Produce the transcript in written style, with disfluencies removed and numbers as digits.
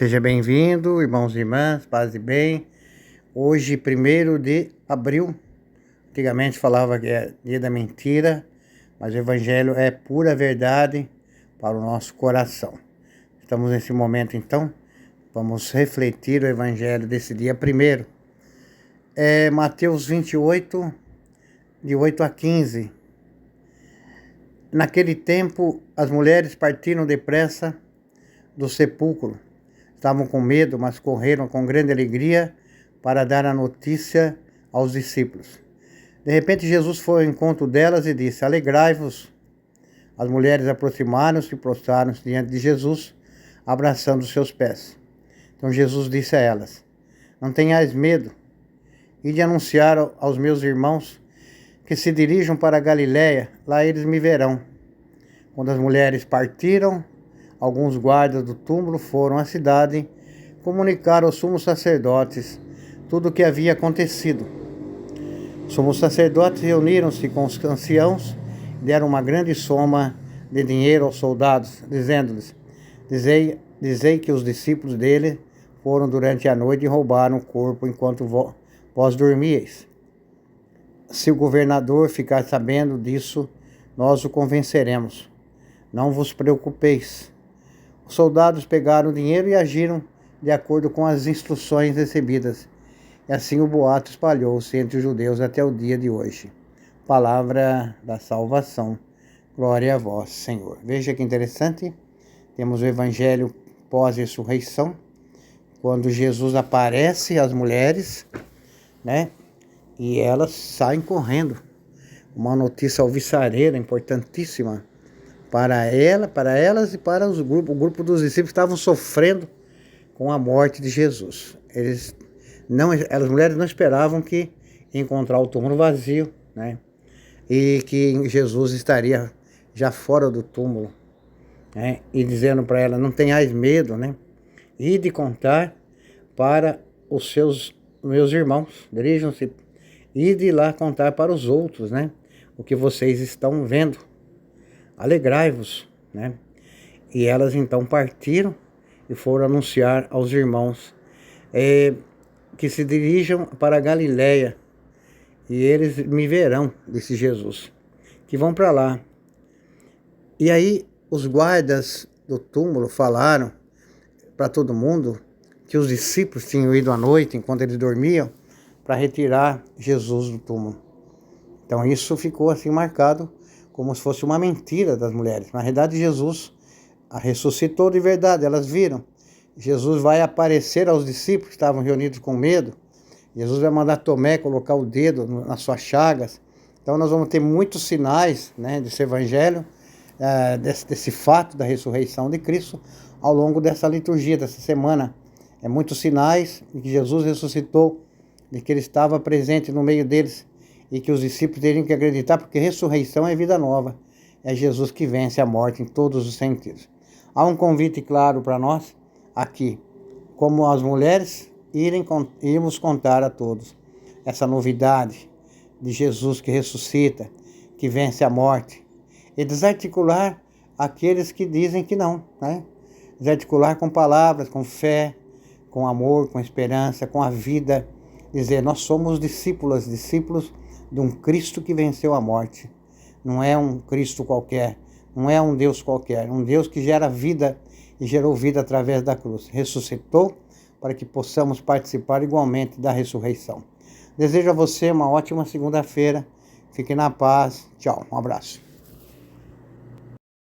Seja bem-vindo, irmãos e irmãs, paz e bem. Hoje, 1º de abril, antigamente falava que é dia da mentira, mas o Evangelho é pura verdade para o nosso coração. Estamos nesse momento, então, vamos refletir o Evangelho desse dia 1º. É Mateus 28, de 8 a 15. Naquele tempo, as mulheres partiram depressa do sepulcro. Estavam com medo, mas correram com grande alegria para dar a notícia aos discípulos. De repente, Jesus foi ao encontro delas e disse: Alegrai-vos. As mulheres aproximaram-se e prostraram-se diante de Jesus, abraçando os seus pés. Então Jesus disse a elas: Não tenhais medo. Ide anunciar aos meus irmãos que se dirijam para a Galiléia, lá eles me verão. Quando as mulheres partiram, alguns guardas do túmulo foram à cidade comunicar aos sumos sacerdotes tudo o que havia acontecido. Os sumos sacerdotes reuniram-se com os anciãos e deram uma grande soma de dinheiro aos soldados, dizendo-lhes: Dizei que os discípulos dele foram durante a noite e roubaram o corpo enquanto vós dormíeis. Se o governador ficar sabendo disso, nós o convenceremos. Não vos preocupeis. Os soldados pegaram o dinheiro e agiram de acordo com as instruções recebidas. E assim o boato espalhou-se entre os judeus até o dia de hoje. Palavra da salvação. Glória a vós, Senhor. Veja que interessante. Temos o Evangelho pós-ressurreição, quando Jesus aparece às mulheres, né? E elas saem correndo. Uma notícia alvissareira, importantíssima para elas e para o grupo dos discípulos que estavam sofrendo com a morte de Jesus. As mulheres não esperavam que encontrar o túmulo vazio, né? E que Jesus estaria já fora do túmulo, né? E dizendo para ela: não tenhais medo, né? Ide contar para os meus irmãos, dirijam-se, ide lá contar para os outros, né? O que vocês estão vendo. Alegrai-vos, né? E elas então partiram e foram anunciar aos irmãos que se dirijam para a Galiléia e eles me verão, disse Jesus, que vão para lá. E aí os guardas do túmulo falaram para todo mundo que os discípulos tinham ido à noite, enquanto eles dormiam, para retirar Jesus do túmulo. Então isso ficou assim marcado como se fosse uma mentira das mulheres. Na realidade, Jesus a ressuscitou de verdade, elas viram. Jesus vai aparecer aos discípulos que estavam reunidos com medo. Jesus vai mandar Tomé colocar o dedo nas suas chagas. Então nós vamos ter muitos sinais, né, desse evangelho, desse fato da ressurreição de Cristo ao longo dessa liturgia, dessa semana. Muitos sinais de que Jesus ressuscitou, de que ele estava presente no meio deles, e que os discípulos teriam que acreditar, porque ressurreição é vida nova. É Jesus que vence a morte em todos os sentidos. Há um convite claro para nós aqui, como as mulheres, irmos contar a todos essa novidade de Jesus que ressuscita, que vence a morte, e desarticular aqueles que dizem que não, né? Desarticular com palavras, com fé, com amor, com esperança, com a vida. Dizer: nós somos discípulos de um Cristo que venceu a morte. Não é um Cristo qualquer, não é um Deus qualquer, um Deus que gera vida e gerou vida através da cruz. Ressuscitou para que possamos participar igualmente da ressurreição. Desejo a você uma ótima segunda-feira. Fique na paz. Tchau. Um abraço.